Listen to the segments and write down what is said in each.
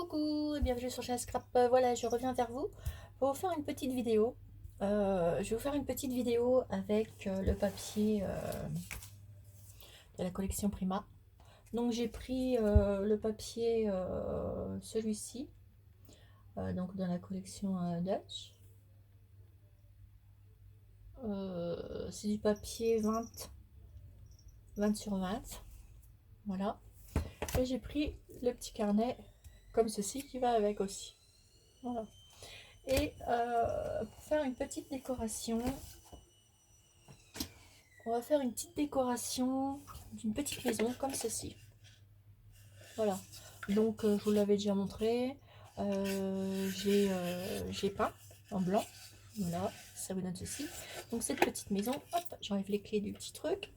Coucou et bienvenue sur chaîne Scrap. Voilà, je reviens vers vous pour vous faire une petite vidéo. Je vais vous faire une petite vidéo avec le papier de la collection Prima. Donc j'ai pris le papier, celui-ci, donc dans la collection Dutch. C'est du papier 20 sur 20. Voilà. Et j'ai pris le petit carnet comme ceci qui va avec aussi. Voilà. Et pour faire une petite décoration, on va faire une petite décoration d'une petite maison comme ceci. Voilà. Donc je vous l'avais déjà montré. J'ai peint en blanc. Voilà, ça vous donne ceci. Donc cette petite maison, hop, j'enlève les clés du petit truc.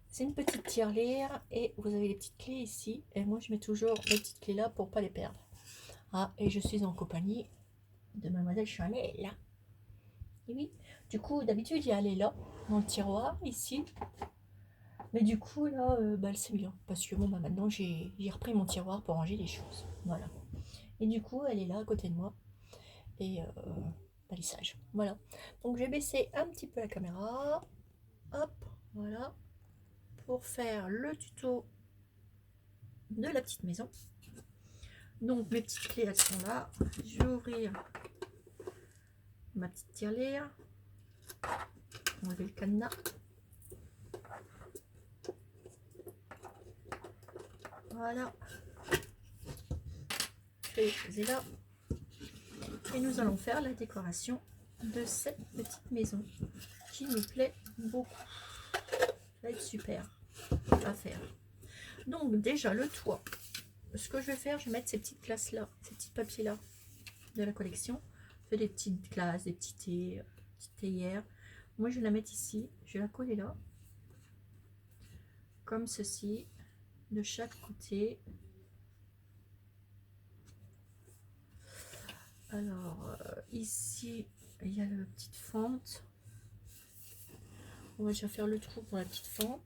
C'est une petite tirelire et vous avez les petites clés ici. Et moi je mets toujours les petites clés là pour pas les perdre. Ah, et je suis en compagnie de mademoiselle Chanel là. Et oui, du coup d'habitude il y a les là dans le tiroir ici. Mais du coup là bah, c'est bien parce que bon bah maintenant j'ai repris mon tiroir pour ranger les choses. Voilà. Et du coup elle est là à côté de moi. Et palissage. Voilà. Donc je vais baisser un petit peu la caméra. Hop, voilà. Pour faire le tuto de la petite maison. Donc mes petites clés elles sont là. Je vais ouvrir ma petite tirelire. Enlever le cadenas. Voilà. Je là. Et nous allons faire la décoration de cette petite maison qui me plaît beaucoup. Ça va être super à faire. Donc déjà le toit. Ce que je vais faire, je vais mettre ces petites glaces là, ces petits papiers là de la collection. Je fais des petites glaces, des petites théières. Moi je vais la mettre ici, je vais la coller là. Comme ceci, de chaque côté. Alors ici il y a la petite fente. On va déjà faire le trou pour la petite fente.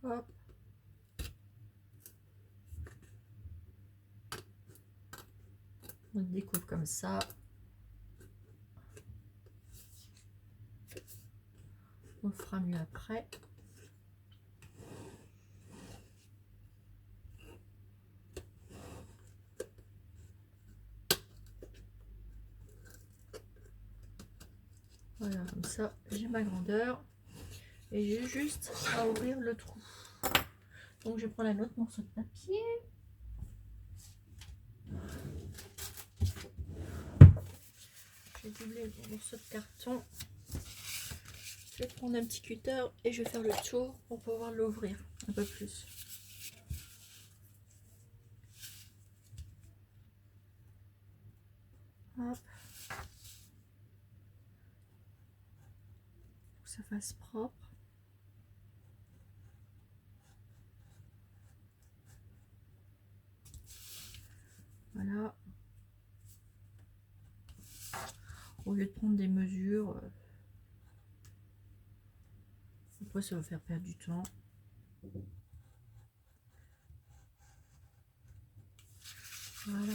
Hop. On découpe comme ça. On fera mieux après. Voilà, comme ça, j'ai ma grandeur. Et j'ai juste à ouvrir le trou. Donc je prends un autre morceau de papier. Je vais doubler le morceau de carton. Je vais prendre un petit cutter et je vais faire le tour pour pouvoir l'ouvrir un peu plus. Hop. Faut que ça fasse propre. Voilà. Au lieu de prendre des mesures, après ça va faire perdre du temps. Voilà.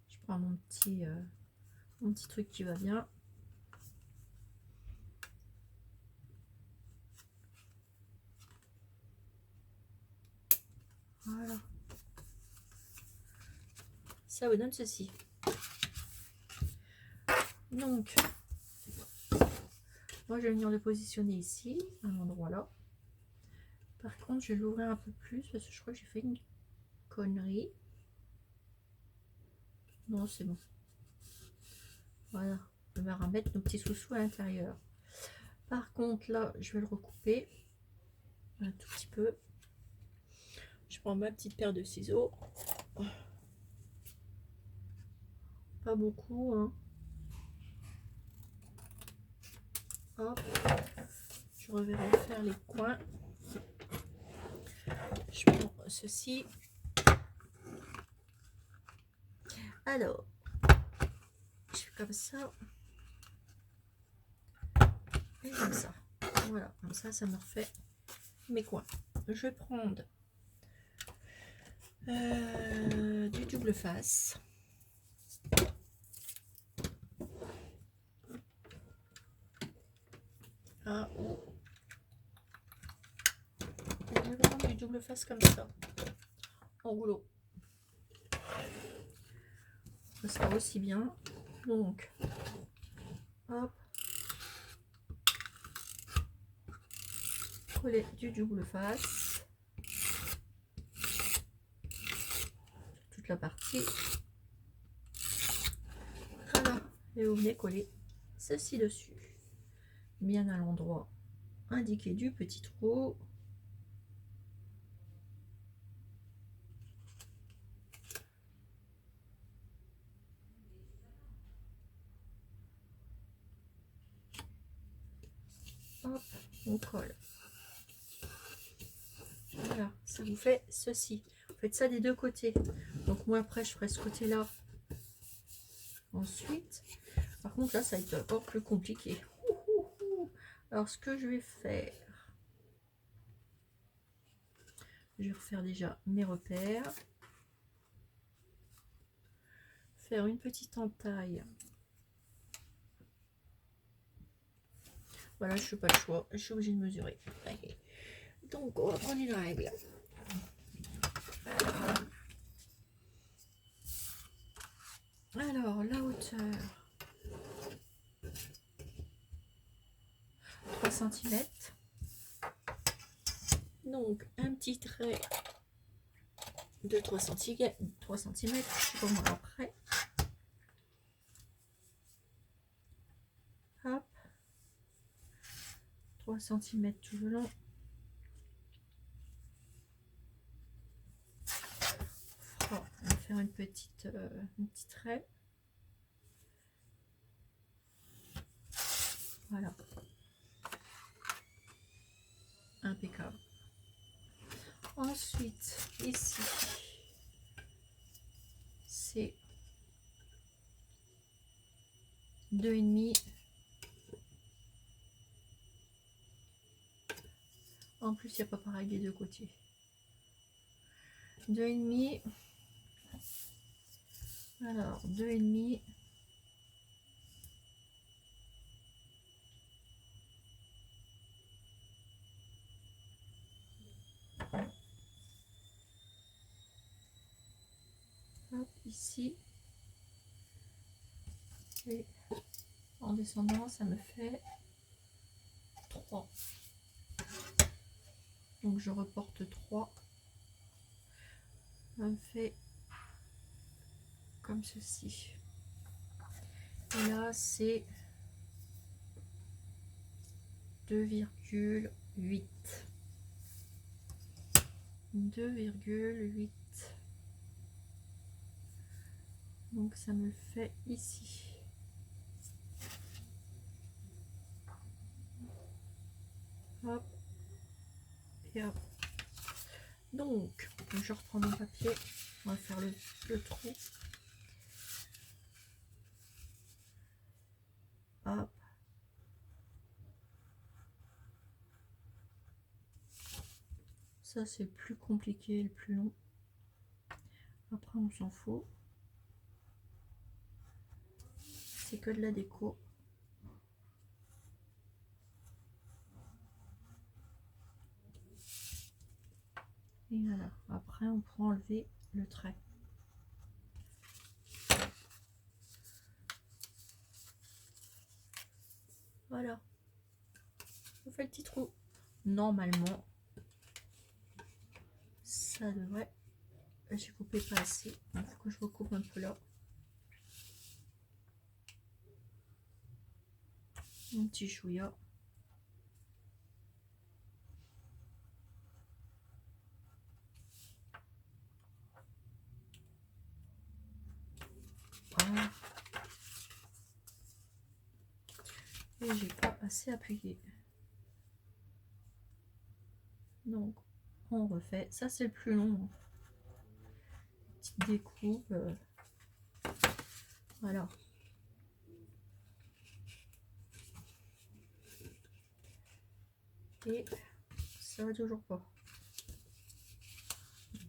Je prends mon petit truc qui va bien. Voilà. Ça vous donne ceci. Donc, moi je vais venir le positionner ici, à l'endroit là. Par contre, je vais l'ouvrir un peu plus parce que je crois que j'ai fait une connerie. Non, c'est bon. Voilà, on va remettre nos petits sous-sous à l'intérieur. Par contre, là, je vais le recouper un tout petit peu. Je prends ma petite paire de ciseaux. Pas beaucoup, hein. Hop. Je vais refaire les coins. Je prends ceci. Alors, je fais comme ça. Et comme ça. Voilà, comme ça me refait mes coins. Je vais prendre du double face. Ah, je vais prendre du double face comme ça, en rouleau. Ça sera aussi bien. Donc, hop, coller du double face toute la partie. Voilà, et vous venez coller ceci dessus, bien à l'endroit indiqué du petit trou. Hop, on colle. Voilà, ça vous fait ceci. Vous faites ça des deux côtés. Donc moi après je ferai ce côté là ensuite. Par contre là ça va être encore plus compliqué. Alors ce que je vais faire, je vais refaire déjà mes repères, faire une petite entaille. Voilà, je ne fais pas le choix, je suis obligée de mesurer. Allez. Donc on va prendre une règle. Alors la hauteur 3 cm. Donc un petit trait de 3 cm, je sais pas moi après. Hop, 3 cm tout le long. Oh, on va faire un petit trait. Voilà. Impeccable. Ensuite, ici, c'est 2,5. En plus, il n'y a pas pareil des deux côtés. 2,5. Alors, 2,5. Hop, ici. Et en descendant, ça me fait 3. Donc, je reporte 3. Ça me fait comme ceci. Et là, c'est 2,8. 2,8. Donc ça me fait ici. Hop. Et hop. Donc, je reprends mon papier. On va faire le trou. Hop. Ça, c'est le plus compliqué, le plus long. Après, on s'en fout. C'est que de la déco. Et voilà. Après, on pourra enlever le trait. Voilà. On fait le petit trou. Normalement, ça devrait... J'ai coupé pas assez. Il faut que je recoupe un peu là. Un petit chouïa. Voilà. Et j'ai pas assez appuyé. Donc, on refait. Ça, c'est le plus long. Petite découpe. Voilà. Et ça va toujours pas.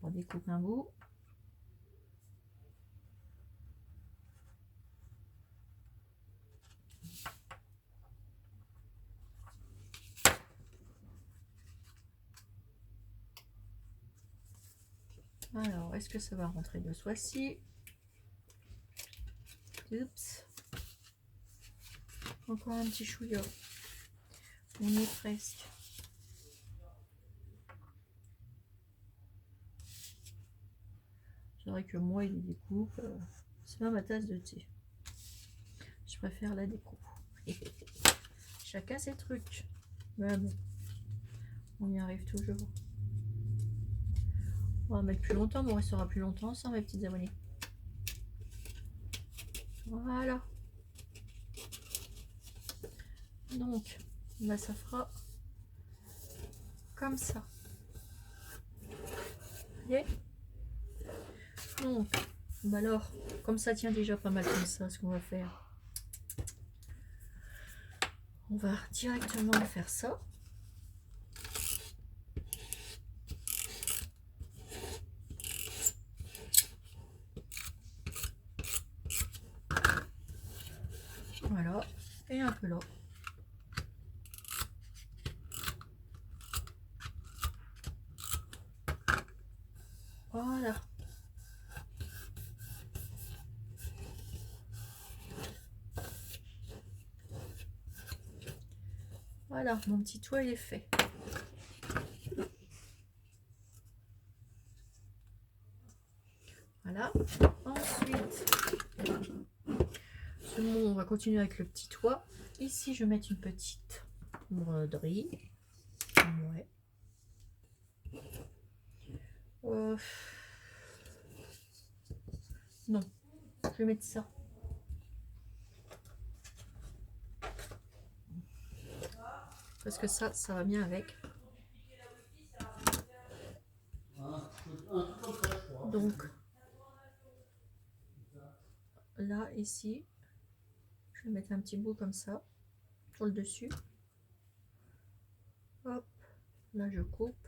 On découpe un bout. Alors, est-ce que ça va rentrer de ce fois-ci? Oups. Encore un petit chouïa. On y est presque. C'est vrai que moi, il les découpe. C'est pas ma tasse de thé. Je préfère la découpe. Chacun ses trucs. Mais bon, on y arrive toujours. On va mettre plus longtemps, mais on restera plus longtemps sans mes petites abonnées. Voilà. Donc, là, ça fera comme ça. Vous voyez? Donc, bah alors, comme ça tient déjà pas mal comme ça, ce qu'on va faire, on va directement faire ça. Voilà, et un peu là. Voilà. Voilà, mon petit toit il est fait. Voilà. Ensuite, on va continuer avec le petit toit. Ici, je vais mettre une petite broderie. Ouais. Non, je vais mettre ça. Parce que ça va bien avec. Donc, là, ici, je vais mettre un petit bout comme ça, sur le dessus. Hop, là, je coupe.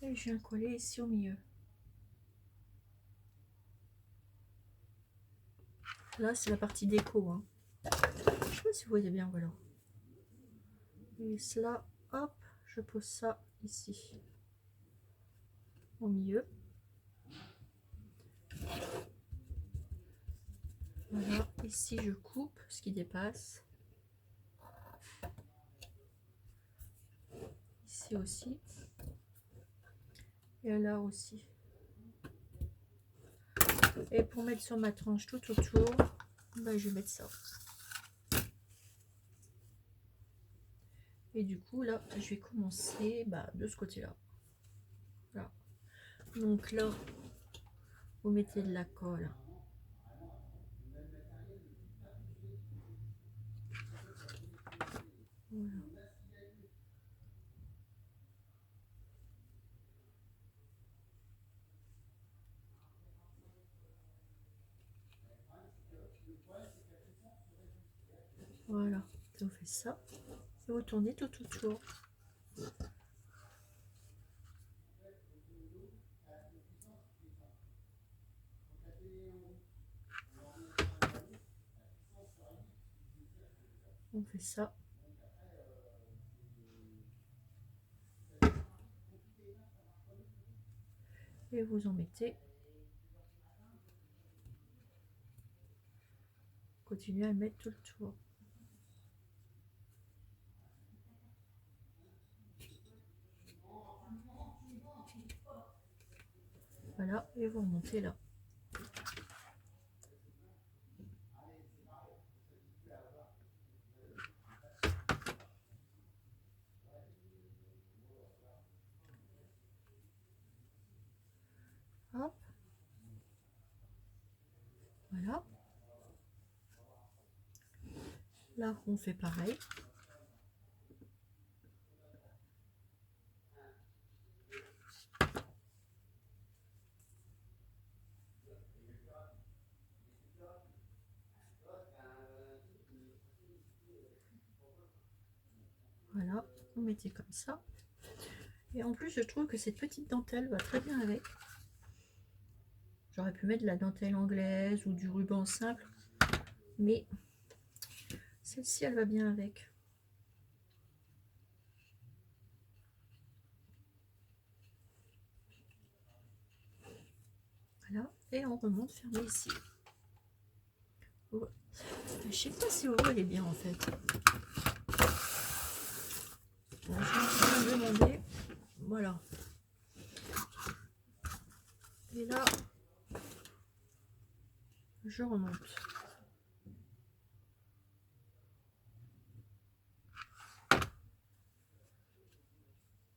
Et je viens coller ici au milieu. Là, c'est la partie déco. Hein. Je sais pas si vous voyez bien, voilà. Et cela, hop, je pose ça ici. Au milieu. Voilà, ici je coupe ce qui dépasse. Ici aussi. Et là aussi. Et pour mettre sur ma tranche tout autour, bah, je vais mettre ça. Et du coup, là, je vais commencer de ce côté-là. Voilà. Donc là, vous mettez de la colle. Voilà. Voilà, vous faites ça. Et vous tournez tout autour. On fait ça. Et vous en mettez. Continuez à mettre tout le tour. Voilà, et vous remontez là. Hop. Voilà. Là, on fait pareil. Voilà, vous mettez comme ça. Et en plus, je trouve que cette petite dentelle va très bien avec. J'aurais pu mettre de la dentelle anglaise ou du ruban simple, mais celle-ci, elle va bien avec. Voilà, et on remonte fermé ici. Je sais pas si Ovo elle est bien en fait. Bon, je vais me demander. Voilà. Et là, je remonte.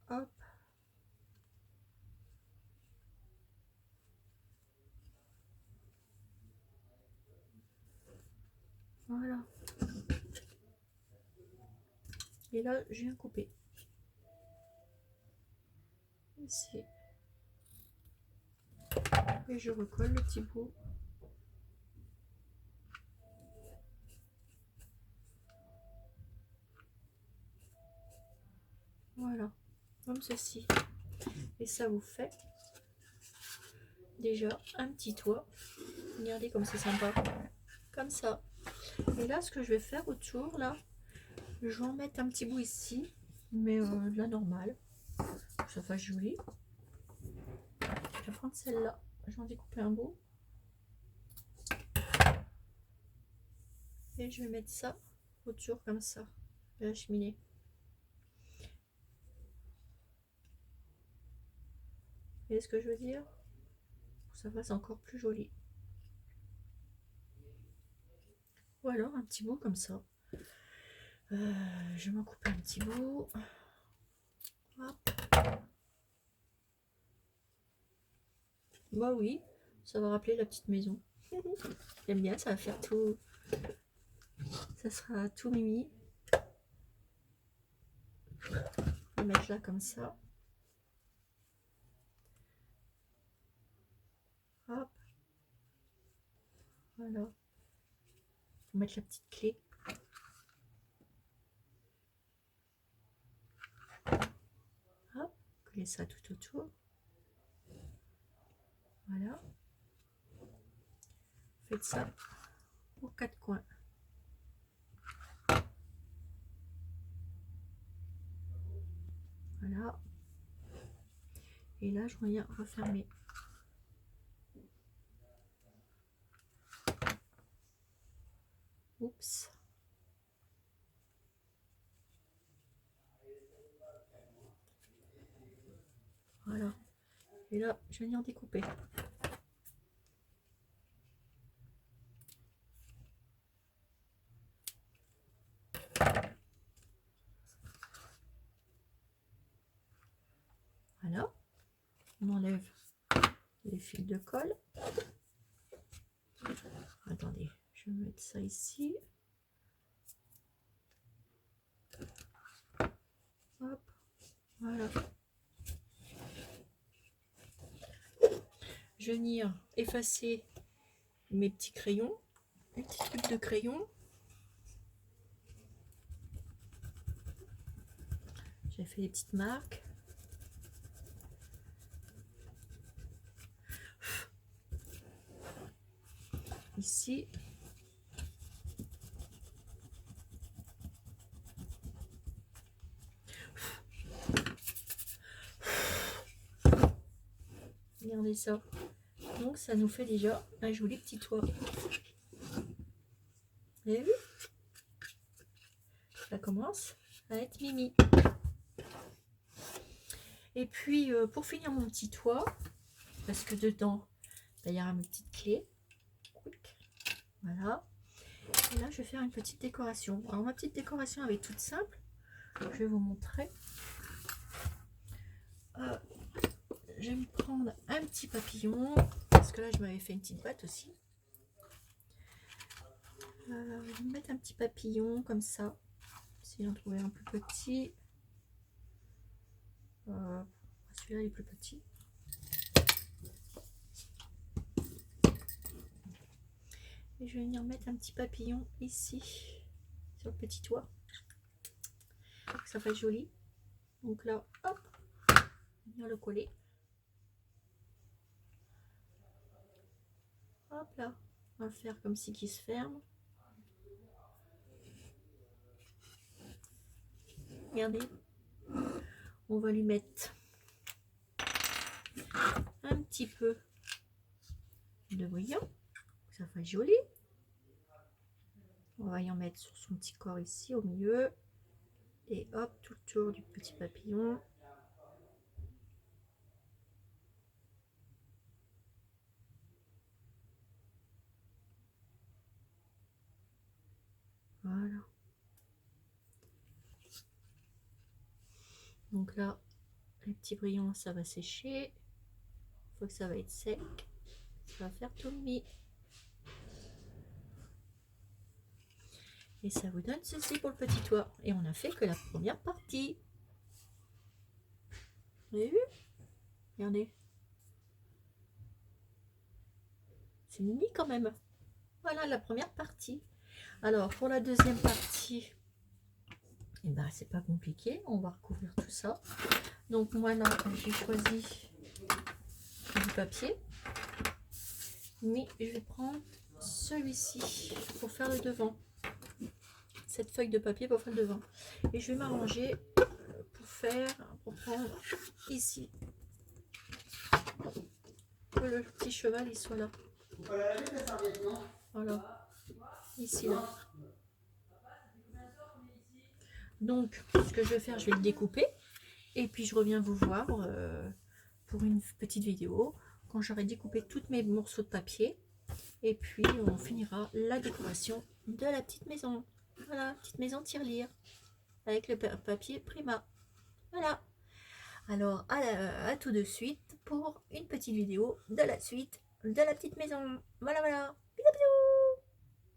Hop. Voilà. Et là, je viens couper. Ici. Et je recolle le petit bout. Voilà. Comme ceci. Et ça vous fait déjà un petit toit. Regardez comme c'est sympa. Comme ça. Et là, ce que je vais faire autour, là, je vais en mettre un petit bout ici. Mais de la normale. Que ça fasse joli. Je vais prendre celle-là. Je vais en découper un bout. Et je vais mettre ça autour comme ça. De la cheminée. Vous voyez ce que je veux dire? Pour que ça fasse encore plus joli. Ou alors un petit bout comme ça. Je vais m'en couper un petit bout. Hop. Bah oui, ça va rappeler la petite maison. J'aime bien, ça va faire tout. Ça sera tout mimi. On va mettre là comme ça. Hop. Voilà. On va mettre la petite clé. Hop. Coller ça tout autour. Voilà. Faites ça pour 4 coins. Voilà. Et là, je viens refermer. Oups. Voilà. Et là, je viens découper. Voilà. On enlève les fils de colle. Attendez, je vais mettre ça ici. Hop, voilà. Je vais venir effacer mes petits crayons, mes petits trucs de crayon. J'ai fait des petites marques. Ici. Regardez ça. Donc ça nous fait déjà un joli petit toit. Vous avez vu? Ça commence à être mimi. Et puis pour finir mon petit toit, parce que dedans il y aura mes petites clés. Voilà. Et là je vais faire une petite décoration. Alors ma petite décoration elle est toute simple. Je vais vous montrer. Je vais me prendre un petit papillon, parce que là je m'avais fait une petite boîte aussi. Je vais me mettre un petit papillon comme ça, si j'en trouvais un plus petit. Celui-là est plus petit. Et je vais venir mettre un petit papillon ici, sur le petit toit. que ça fasse joli. Donc là, hop, on va le coller. Hop là, on va le faire comme si qui se ferme. Regardez, on va lui mettre un petit peu de brillant, que ça fasse joli. On va y en mettre sur son petit corps ici au milieu. Et hop, tout le tour du petit papillon. Voilà. Donc là, les petits brillants, ça va sécher. Une fois que ça va être sec, ça va faire tout le mi. Et ça vous donne ceci pour le petit toit. Et on a fait que la première partie. Vous avez vu? Regardez. C'est mini quand même. Voilà la première partie. Alors pour la deuxième partie, eh ben, c'est pas compliqué. On va recouvrir tout ça. Donc moi là, j'ai choisi du papier. Mais je vais prendre celui-ci pour faire le devant. Cette feuille de papier pour faire le devant. Et je vais m'arranger pour prendre ici. Que le petit cheval il soit là. Voilà. Ici là. Donc ce que je vais faire, je vais le découper. Et puis je reviens vous voir pour une petite vidéo quand j'aurai découpé tous mes morceaux de papier. Et puis on finira la décoration de la petite maison. Voilà, petite maison tirelire avec le papier Prima. Voilà. Alors à tout de suite pour une petite vidéo de la suite de la petite maison. Voilà, voilà.